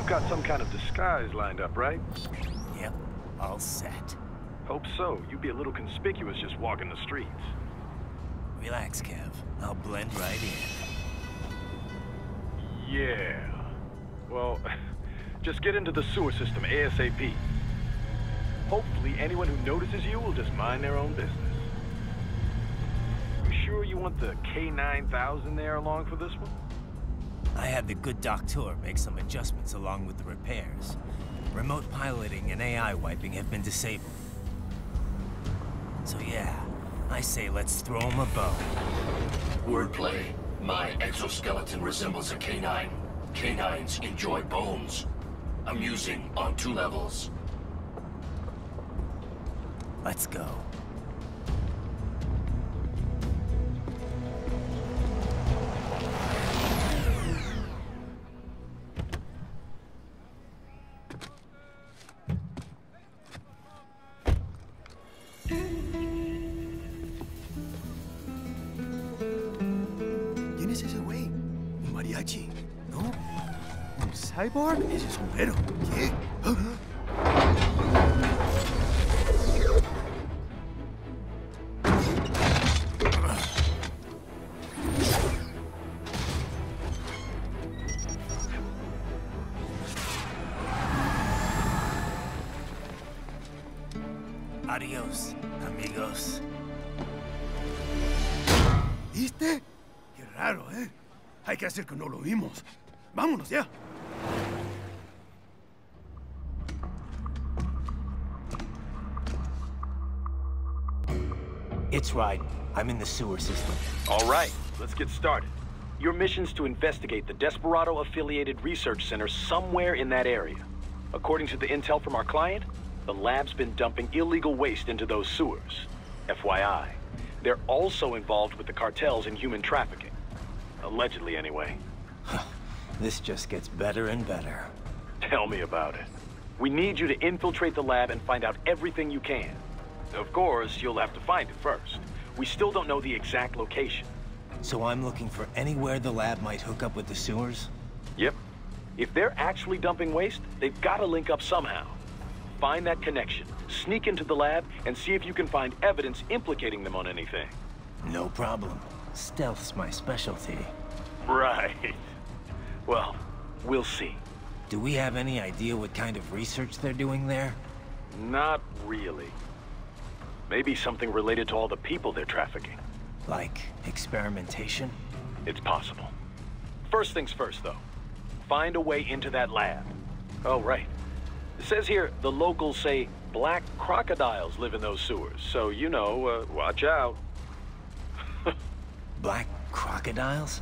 You've got some kind of disguise lined up, right? Yep, all set. Hope so. You'd be a little conspicuous just walking the streets. Relax, Kev. I'll blend right in. Yeah. Well, just get into the sewer system ASAP. Hopefully anyone who notices you will just mind their own business. You sure you want the K9000 there along for this one? I had the good doctor make some adjustments along with the repairs. Remote piloting and AI wiping have been disabled. So yeah, I say let's throw him a bone. Wordplay. My exoskeleton resembles a canine. Canines enjoy bones. Amusing on 2 levels. Let's go. ¿Quién es ese güey? ¿Un mariachi? ¿No? ¿Un cyborg? Ese sombrero. ¿Qué? Adiós, amigos. ¿Viste? Qué raro, ¿eh? Hay que hacer que no lo vimos. Vámonos ya. It's right. I'm in the sewer system. All right, let's get started. Your mission's to investigate the Desperado-affiliated research center somewhere in that area. According to the intel from our client, the lab's been dumping illegal waste into those sewers. FYI, they're also involved with the cartels in human trafficking. Allegedly, anyway. This just gets better and better. Tell me about it. We need you to infiltrate the lab and find out everything you can. Of course, you'll have to find it first. We still don't know the exact location. So I'm looking for anywhere the lab might hook up with the sewers? Yep. If they're actually dumping waste, they've got to link up somehow. Find that connection, sneak into the lab, and see if you can find evidence implicating them on anything. No problem. Stealth's my specialty. Right. Well, we'll see. Do we have any idea what kind of research they're doing there? Not really. Maybe something related to all the people they're trafficking. Like experimentation? It's possible. First things first, though. Find a way into that lab. Oh, right. It says here the locals say black crocodiles live in those sewers, so, you know, watch out. Black crocodiles?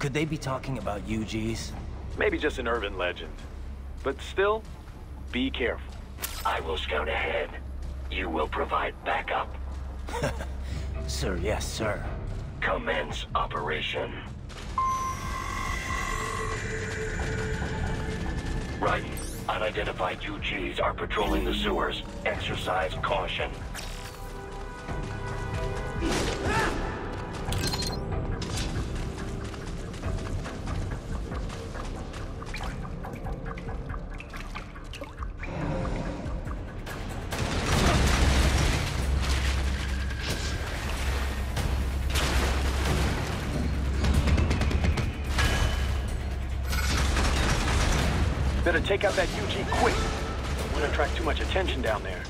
Could they be talking about UGs? Maybe just an urban legend. But still, be careful. I will scout ahead. You will provide backup. Sir, yes, sir. Commence operation. Right. Unidentified UGs are patrolling the sewers. Exercise caution. Better take out that UG quick. Don't want to attract too much attention down there.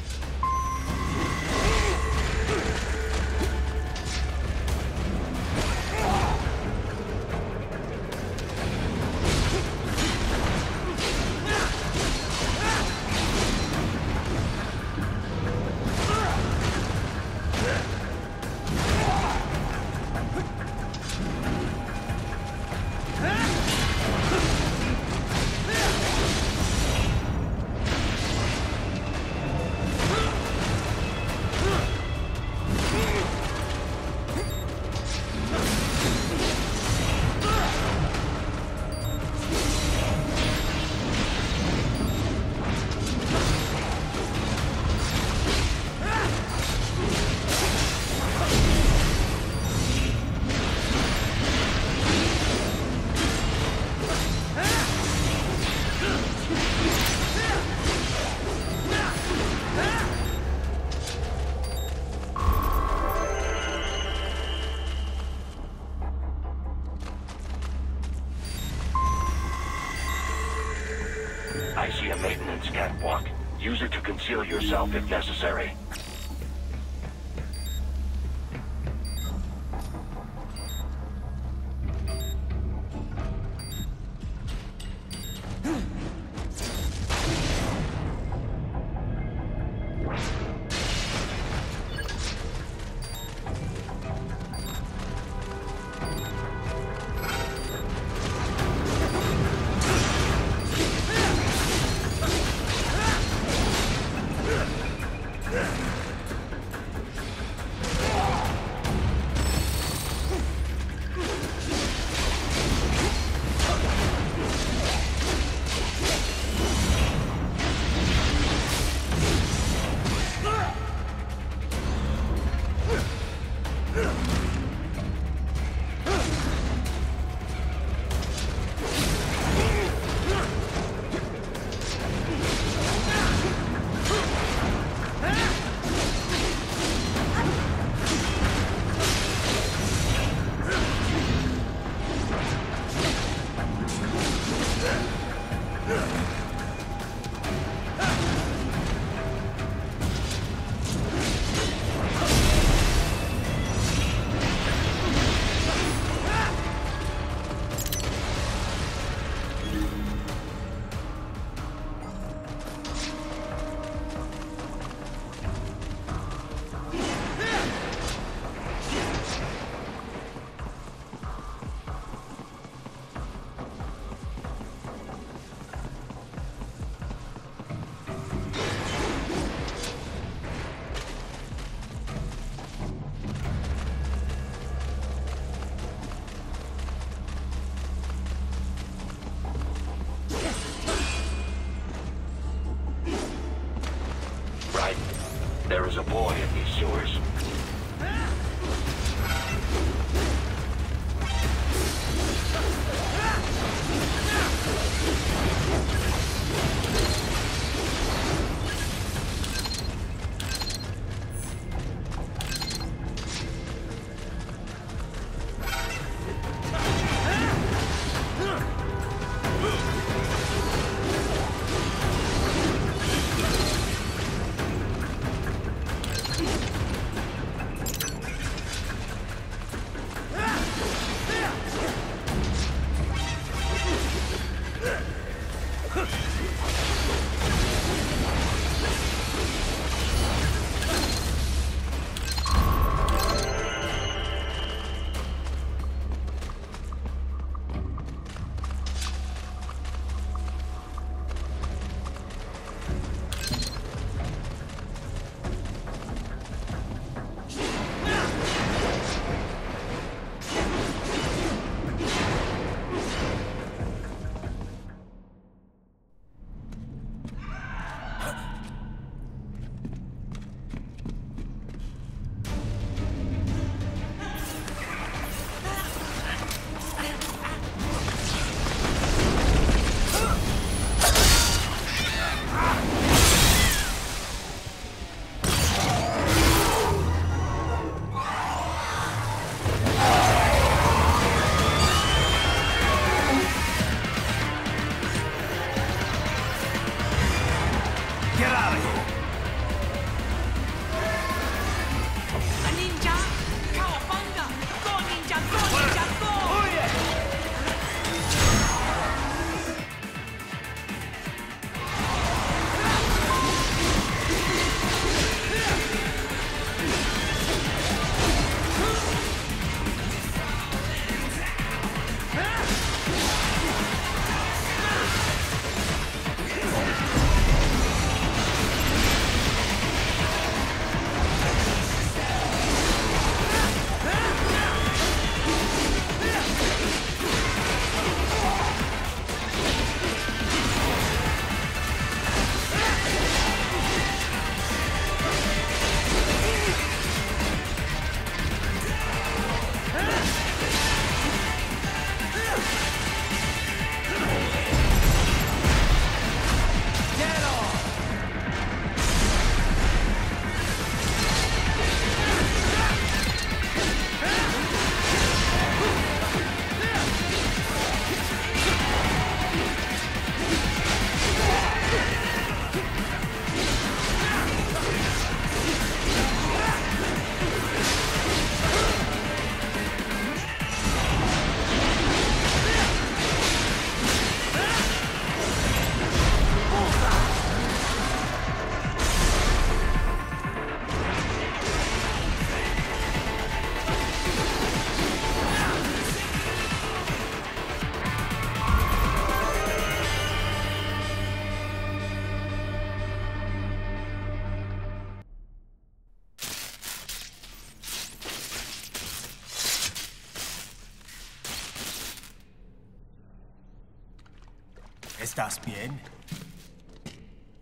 I see a maintenance catwalk. Use it to conceal yourself if necessary. There is a boy in these sewers. ¿Estás bien?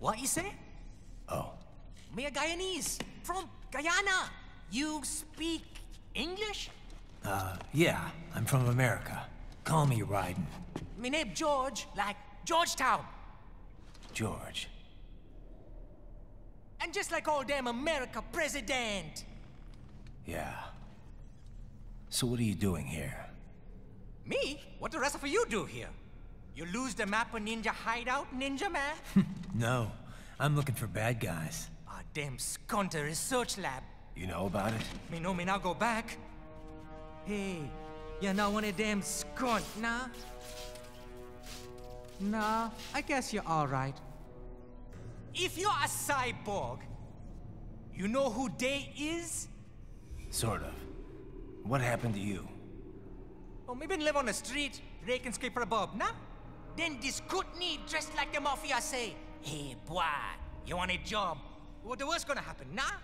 What you say? Oh. Me a Guyanese, from Guyana. You speak English? Yeah, I'm from America. Call me Ryden. Me name George, like Georgetown. George. And just like all damn America president. Yeah. So what are you doing here? Me? What the rest of you do here? You lose the map of Ninja Hideout, Ninja Man? No, I'm looking for bad guys. Ah, damn Skunter research lab. You know about it? Me know me now go back. Hey, you're not one of them skunt, nah? Nah, I guess you're alright. If you're a cyborg, you know who they is? Sort of. What happened to you? Oh, me been live on the street, rake and scrape for a bob, nah? Then this Kootenai dressed like the mafia say, hey boy, you want a job? What the worst gonna happen, nah?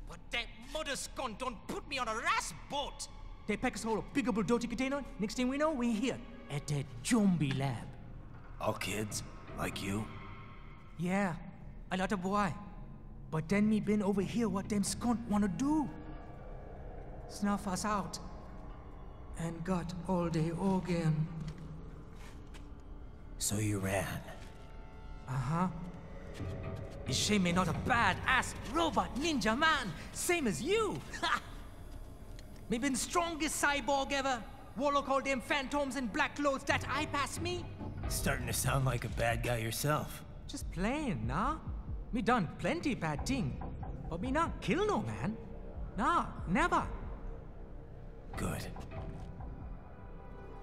But that mother skunt don't put me on a ras boat. They pack us all a big old dirty container. Next thing we know, we're here at that zombie lab. All kids? Like you? Yeah, a lot of boy. But then me been over here what them skunt wanna do. Snuff us out. And got all the organ. So you ran? Uh-huh. Is she me not a bad-ass robot ninja man, same as you? Ha! Me been strongest cyborg ever. Warlock all them phantoms in black clothes that eye pass me. Starting to sound like a bad guy yourself. Just plain, nah? Me done plenty bad thing. But me not kill no man. Nah, never. Good.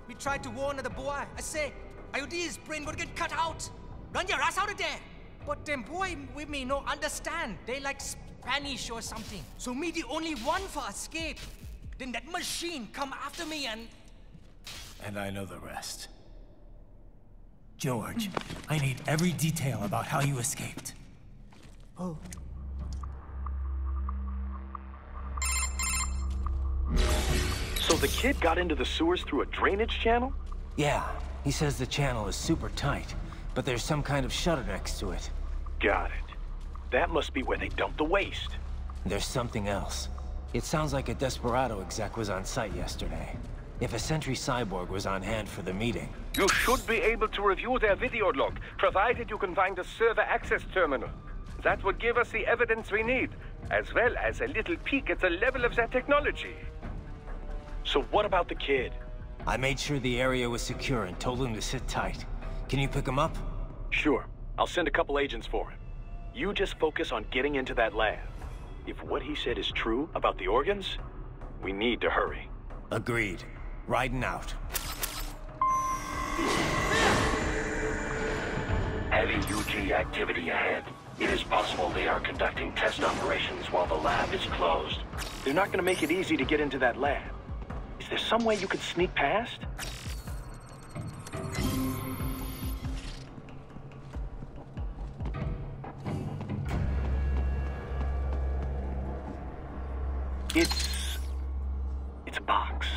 We tried to warn the boy. I say, IOD's brain gonna get cut out. Run your ass out of there. But them boy with me no understand. They like Spanish or something. So me the only one for escape. Then that machine come after me and... And I know the rest. George, I need every detail about how you escaped. Oh. So the kid got into the sewers through a drainage channel? Yeah, he says the channel is super tight, but there's some kind of shutter next to it. Got it. That must be where they dumped the waste. There's something else. It sounds like a Desperado exec was on site yesterday. If a Sentry Cyborg was on hand for the meeting. You should be able to review their video log, provided you can find a server access terminal. That would give us the evidence we need, as well as a little peek at the level of their technology. So what about the kid? I made sure the area was secure and told him to sit tight. Can you pick him up? Sure. I'll send a couple agents for him. You just focus on getting into that lab. If what he said is true about the organs, we need to hurry. Agreed. Riding out. Heavy UG activity ahead. It is possible they are conducting test operations while the lab is closed. They're not gonna make it easy to get into that lab. Is there some way you could sneak past? It's a box.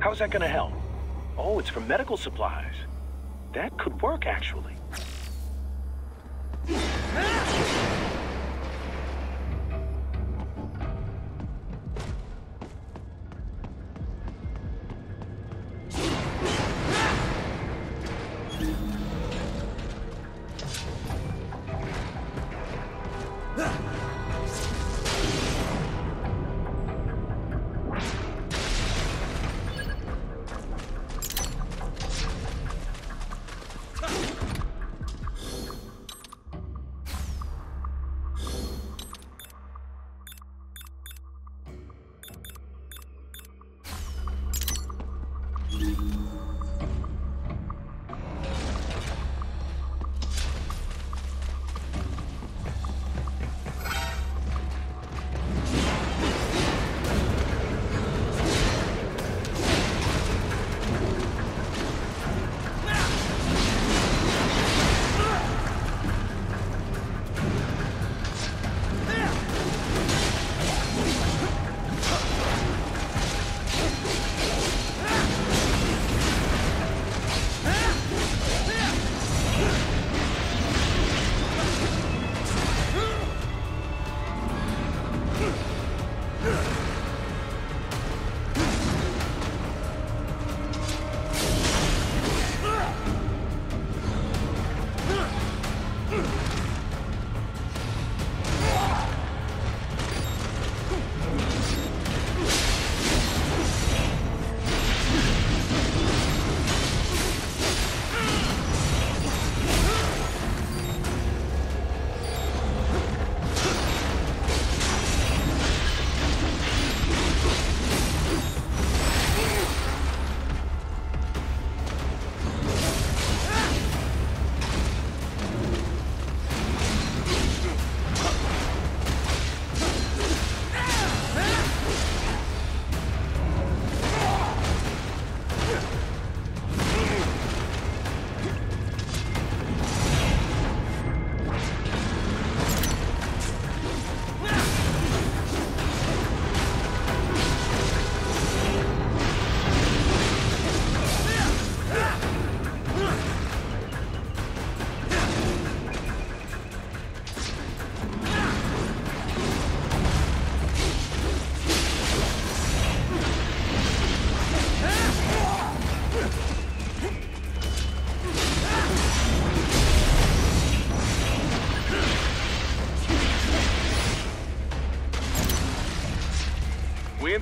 How's that gonna help? Oh, it's for medical supplies. That could work, actually.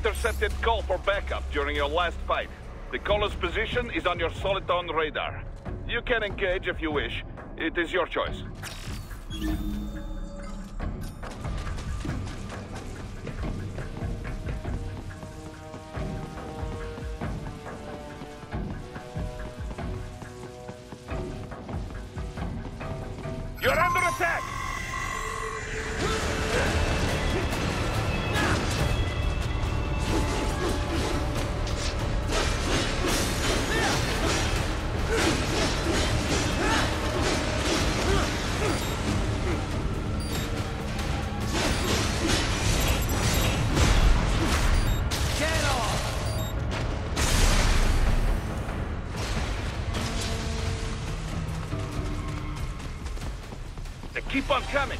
intercepted call for backup during your last fight. The caller's position is on your Soliton radar. You can engage if you wish. It is your choice. You're under attack! They keep on coming.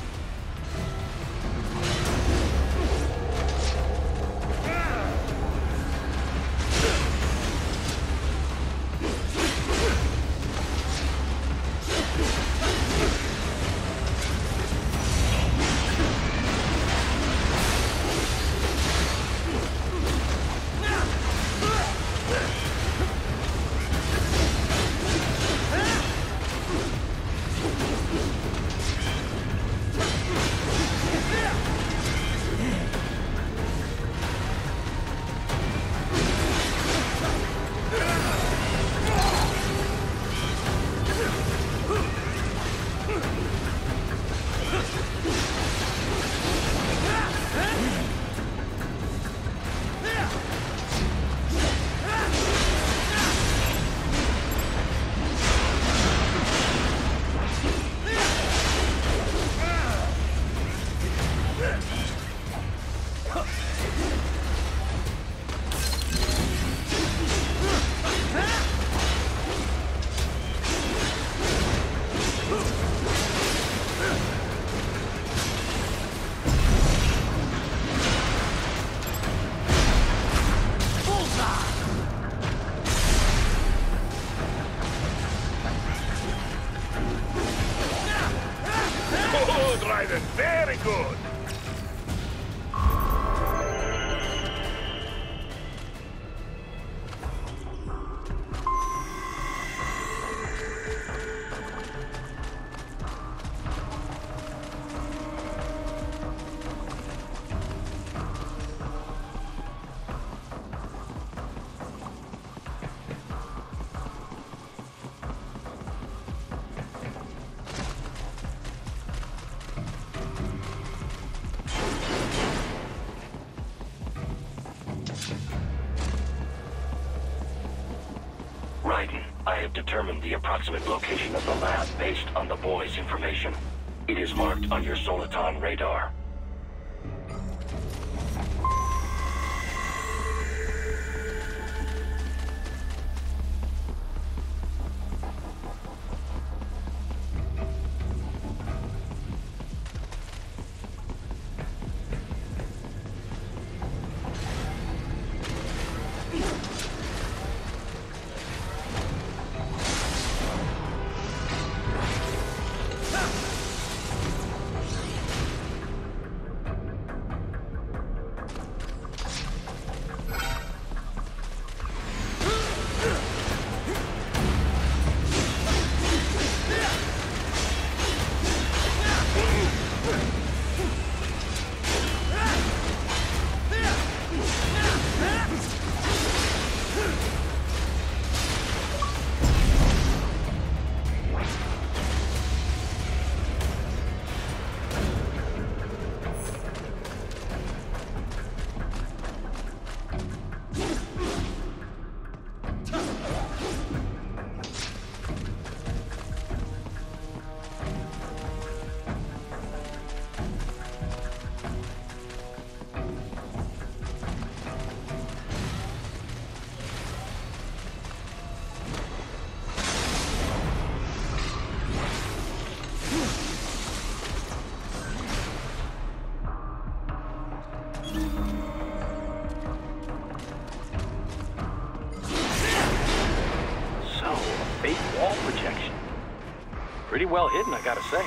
Very good. I have determined the approximate location of the lab based on the boy's information. It is marked on your Soliton radar. Pretty well hidden, I gotta say.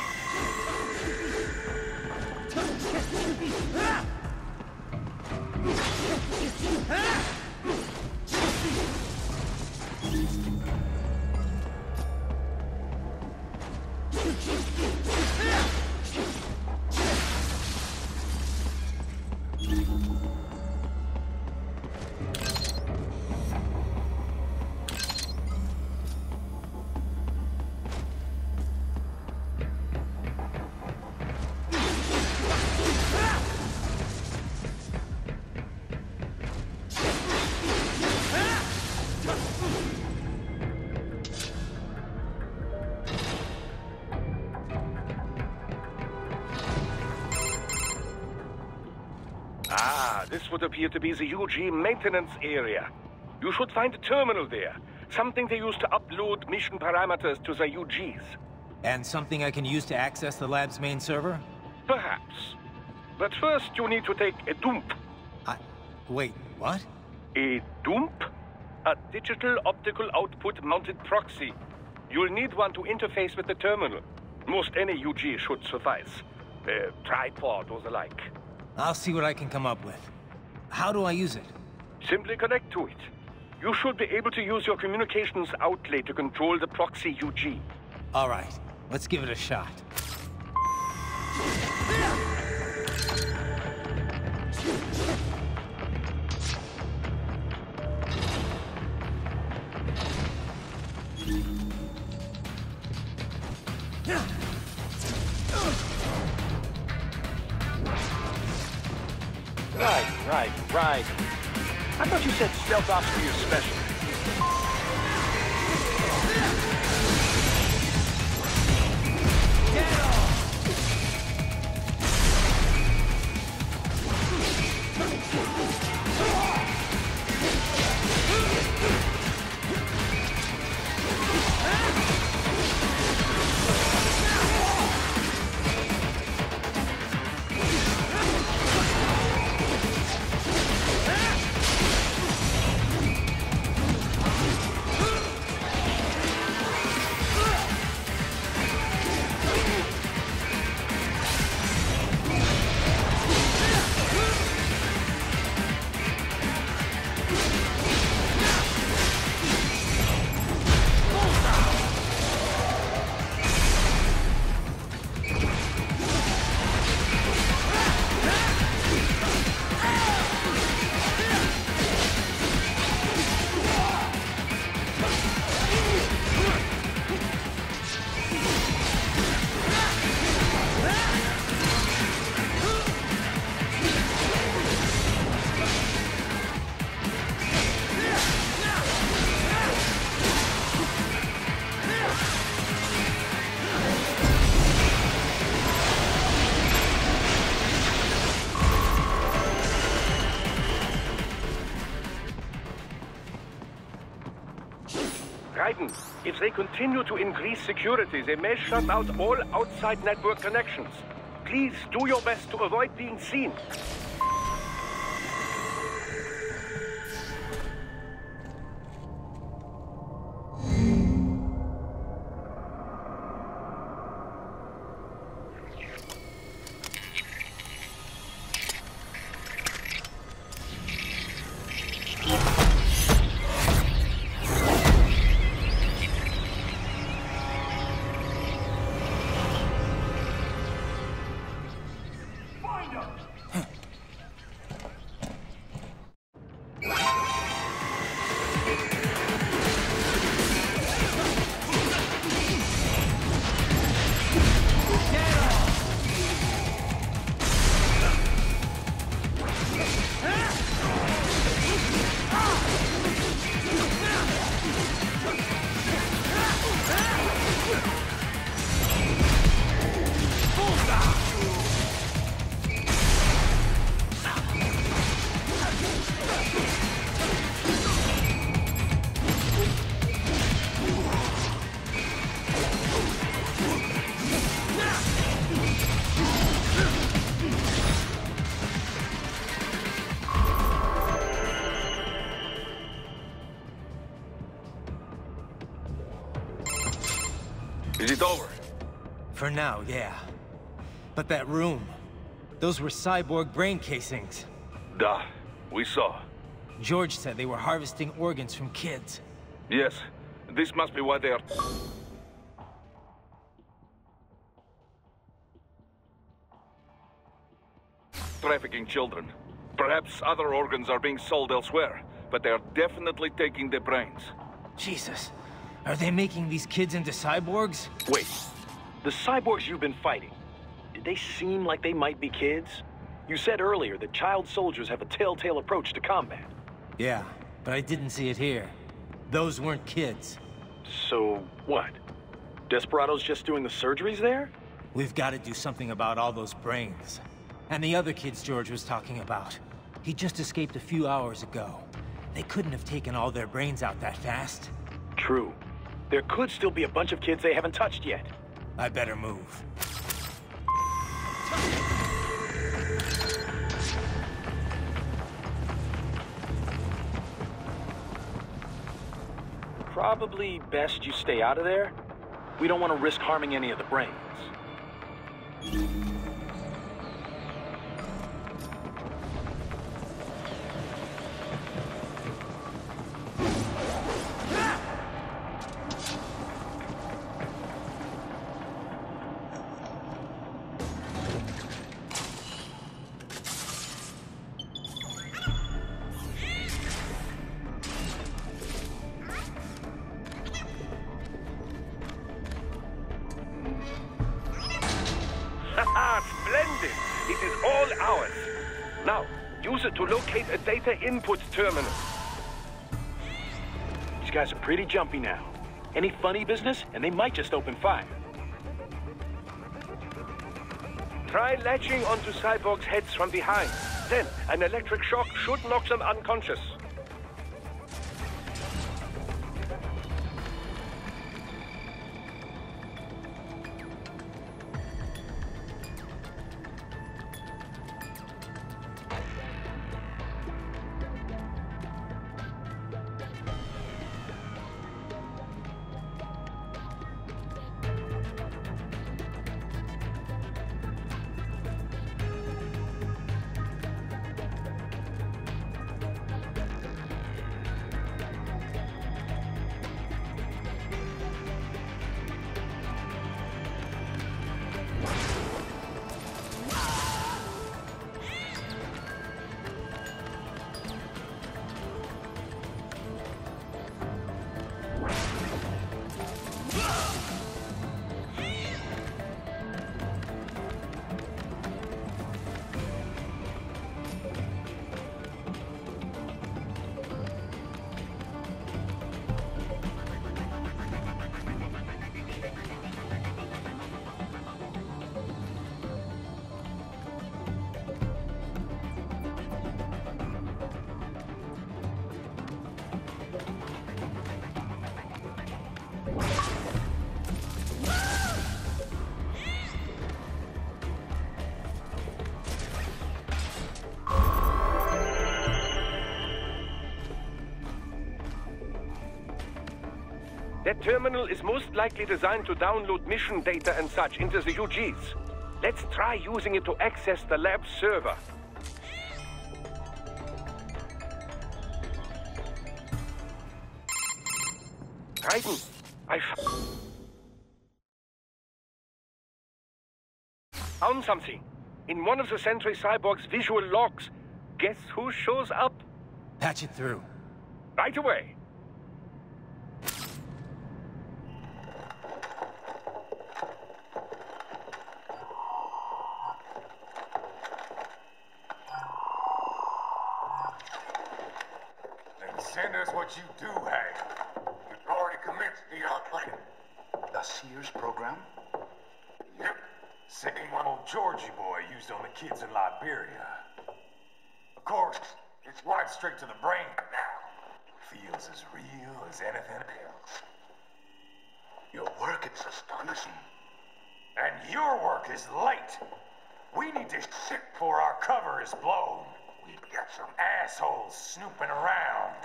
This would appear to be the UG maintenance area. You should find a terminal there. Something they use to upload mission parameters to the UGs. And something I can use to access the lab's main server? Perhaps. But first you need to take a dump. Wait, what? A dump? A digital optical output mounted proxy. You'll need one to interface with the terminal. Most any UG should suffice. A tripod or the like. I'll see what I can come up with. How do I use it? Simply connect to it. You should be able to use your communications outlay to control the proxy UG. All right, let's give it a shot. Right. I thought you said stealth ops were your specialty. If they continue to increase security, they may shut out all outside network connections. Please do your best to avoid being seen. Is it over? For now, yeah. But that room, those were cyborg brain casings. Duh. We saw. George said they were harvesting organs from kids. Yes, this must be why they are... trafficking children. Perhaps other organs are being sold elsewhere, but they are definitely taking their brains. Jesus, are they making these kids into cyborgs? Wait, the cyborgs you've been fighting, did they seem like they might be kids? You said earlier that child soldiers have a telltale approach to combat. Yeah, but I didn't see it here. Those weren't kids. So, what? Desperado's just doing the surgeries there? We've got to do something about all those brains. And the other kids George was talking about. He just escaped a few hours ago. They couldn't have taken all their brains out that fast. True. There could still be a bunch of kids they haven't touched yet. I better move. Probably best you stay out of there. We don't want to risk harming any of the brains. Splendid! It is all ours. Now, use it to locate a data input terminal. These guys are pretty jumpy now. Any funny business, and they might just open fire. Try latching onto cyborgs' heads from behind. Then, an electric shock should knock them unconscious. That terminal is most likely designed to download mission data and such into the UGs. Let's try using it to access the lab server. Titan, I found something. In one of the Sentry Cyborg's visual logs. Guess who shows up? Patch it through. Right away. Send us what you do have. You've already commenced the plan. The Sears program? Yep. Same one old Georgie boy used on the kids in Liberia. Of course, it's right straight to the brain now. Feels as real as anything else. Your work is astonishing. And your work is late. We need to ship before our cover is blown. We've got some assholes snooping around.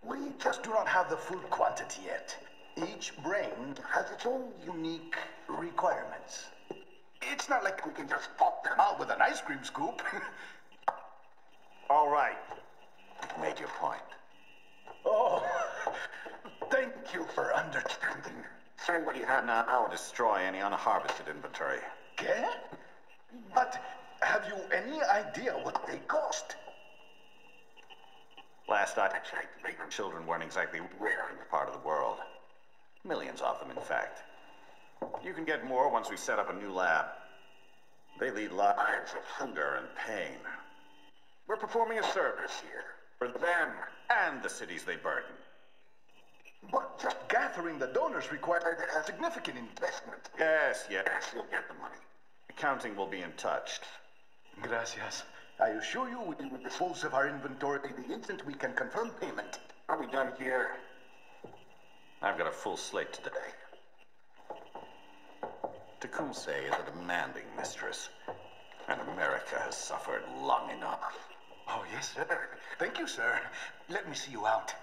We just do not have the full quantity yet. Each brain has its own unique requirements. It's not like we can just pop them out with an ice cream scoop. All right. You've made your point. Oh, thank you for understanding. Send what you have now. I'll destroy any unharvested inventory. ¿Qué? But have you any idea what they cost? Last I checked, children weren't exactly rare in this part of the world. Millions of them, in fact. You can get more once we set up a new lab. They lead lives of hunger and pain. We're performing a service here for them and the cities they burden. But just gathering the donors required a significant investment. Yes, you'll get the money. Accounting will be in touch. Gracias. I assure you we will dispose of our inventory the instant we can confirm payment. Are we done here? I've got a full slate today. Tecumseh is a demanding mistress, and America has suffered long enough. Oh, yes, sir. Thank you, sir. Let me see you out.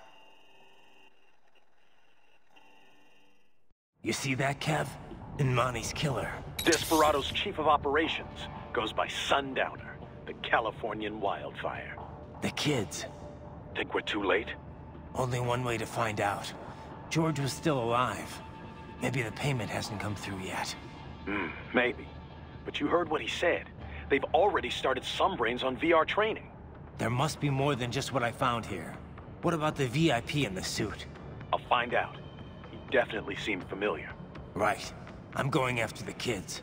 You see that, Kev? Imani's killer. Desperado's chief of operations goes by Sundowner, the Californian wildfire. The kids. Think we're too late? Only one way to find out. George was still alive. Maybe the payment hasn't come through yet. Maybe. But you heard what he said. They've already started some brains on VR training. There must be more than just what I found here. What about the VIP in the suit? I'll find out. He definitely seemed familiar. Right. I'm going after the kids.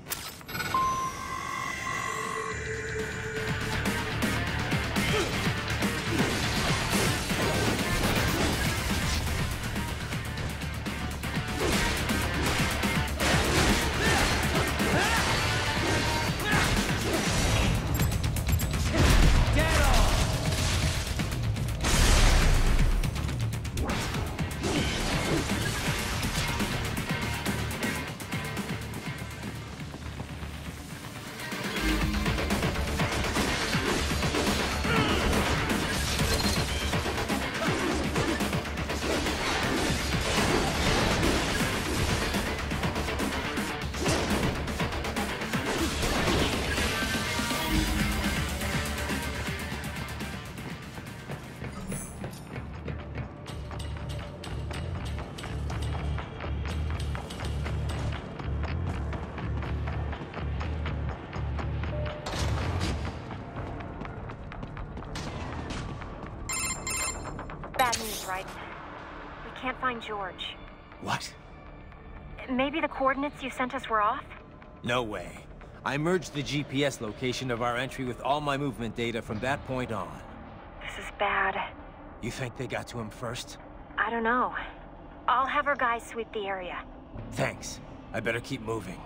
Bad news, right? We can't find George. What? Maybe the coordinates you sent us were off? No way. I merged the GPS location of our entry with all my movement data from that point on. This is bad. You think they got to him first? I don't know. I'll have our guys sweep the area. Thanks. I better keep moving.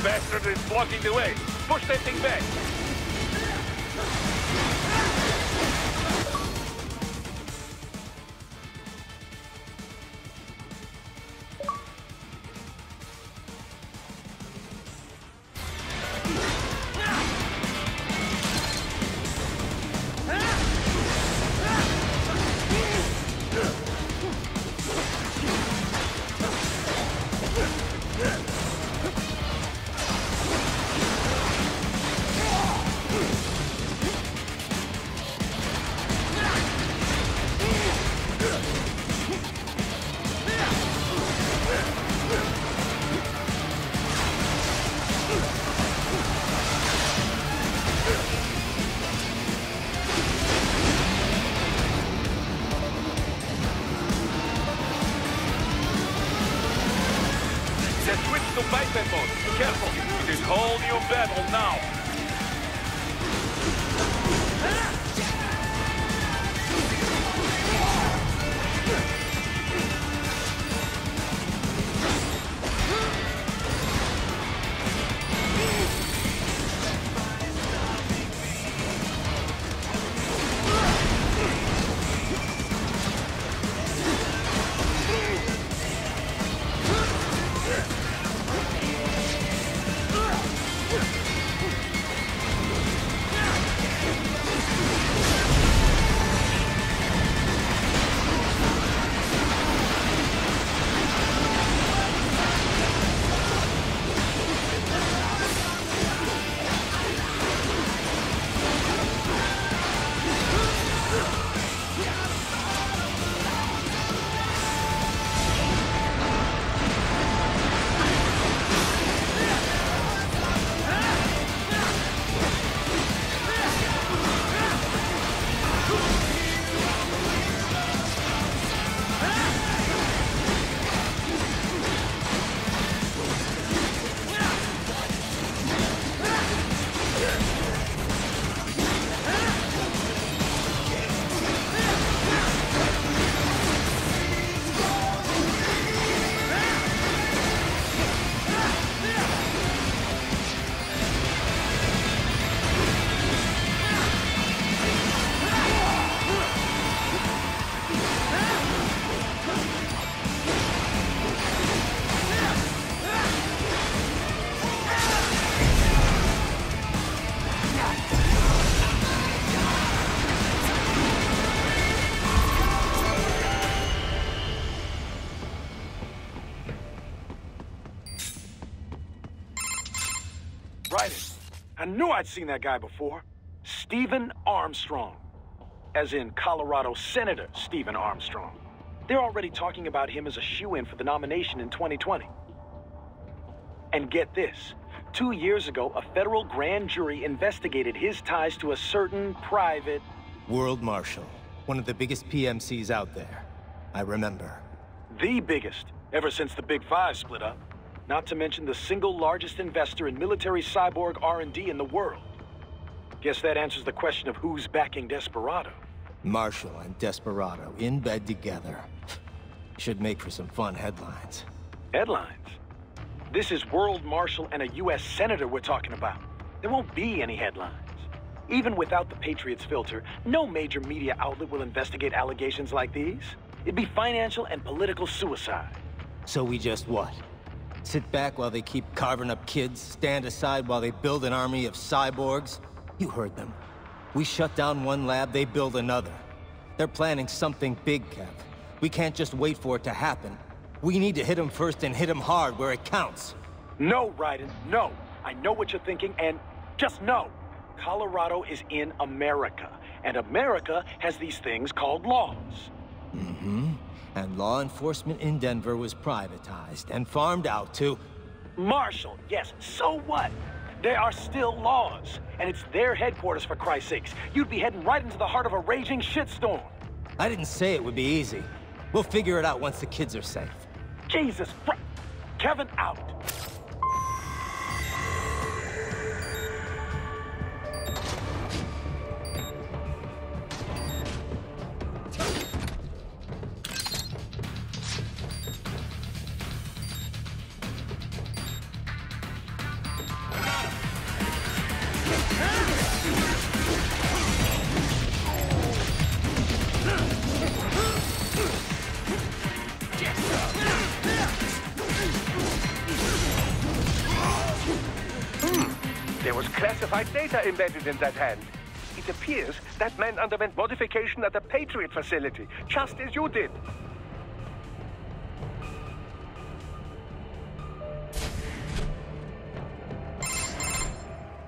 Bastard is blocking the way. Push that thing back. to biped mode. Careful, it is whole new battle now. Right. I knew I'd seen that guy before. Stephen Armstrong. As in Colorado Senator Stephen Armstrong. They're already talking about him as a shoo-in for the nomination in 2020. And get this. 2 years ago, a federal grand jury investigated his ties to a certain private... World Marshal. One of the biggest PMCs out there. I remember. The biggest, ever since the Big Five split up. Not to mention the single largest investor in military cyborg R&D in the world. Guess that answers the question of who's backing Desperado. Marshall and Desperado in bed together. Should make for some fun headlines. Headlines? This is World Marshal and a U.S. Senator we're talking about. There won't be any headlines. Even without the Patriots filter, no major media outlet will investigate allegations like these. It'd be financial and political suicide. So we just what? Sit back while they keep carving up kids, stand aside while they build an army of cyborgs? You heard them. We shut down one lab, they build another. They're planning something big, Kev. We can't just wait for it to happen. We need to hit them first and hit them hard where it counts. No, Raiden, no. I know what you're thinking, and just know. Colorado is in America, and America has these things called laws. Mm-hmm. And law enforcement in Denver was privatized and farmed out to... Marshall, yes, so what? There are still laws, and it's their headquarters, for Christ's sakes. You'd be heading right into the heart of a raging shitstorm. I didn't say it would be easy. We'll figure it out once the kids are safe. Jesus Christ. Kevin out. There was classified data embedded in that hand. It appears that man underwent modification at the Patriot facility, just as you did.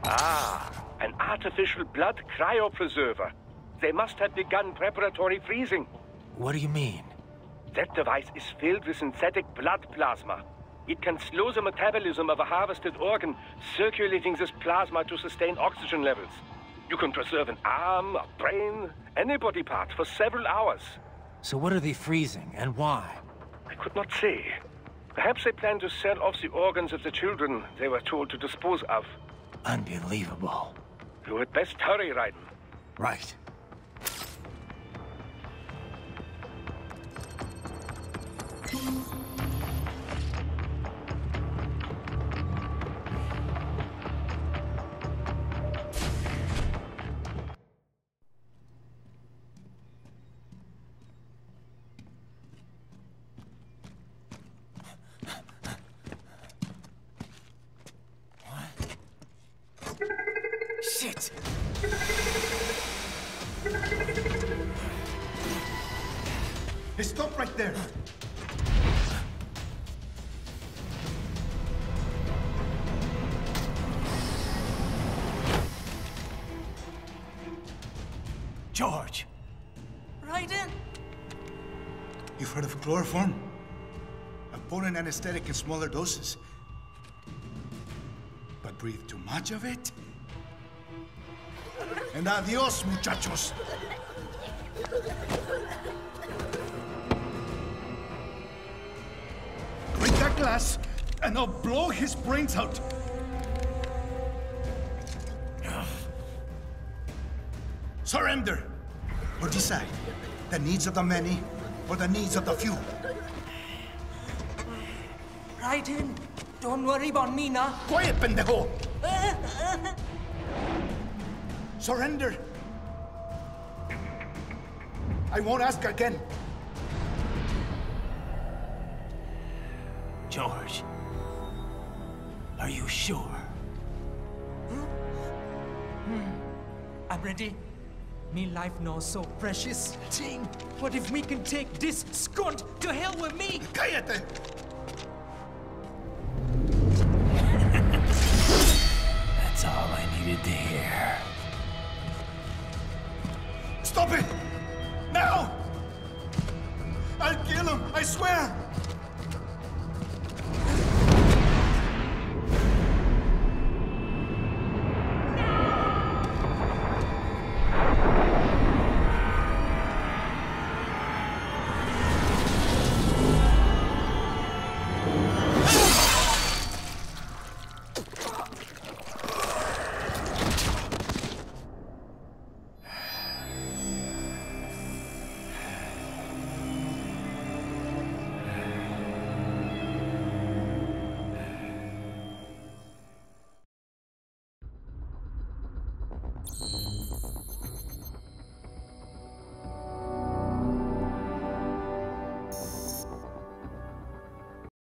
Ah, an artificial blood cryopreserver. They must have begun preparatory freezing. What do you mean? That device is filled with synthetic blood plasma. It can slow the metabolism of a harvested organ, circulating this plasma to sustain oxygen levels. You can preserve an arm, a brain, any body part for several hours. So what are they freezing, and why? I could not say. Perhaps they plan to sell off the organs of the children they were told to dispose of. Unbelievable. You had best hurry, Raiden. Right. Shit! Hey, stop right there! George! Raiden! You've heard of chloroform? A potent anesthetic in smaller doses. But breathe too much of it? And adios, muchachos! Break that glass, and I'll blow his brains out! Surrender! Or decide, the needs of the many, or the needs of the few. Raiden, don't worry about me now. Quiet, pendejo! Surrender! I won't ask again. George, are you sure? I'm ready. Me life now so precious. Ting, what if we can take this skunt to hell with me? Cállate! needed to hear.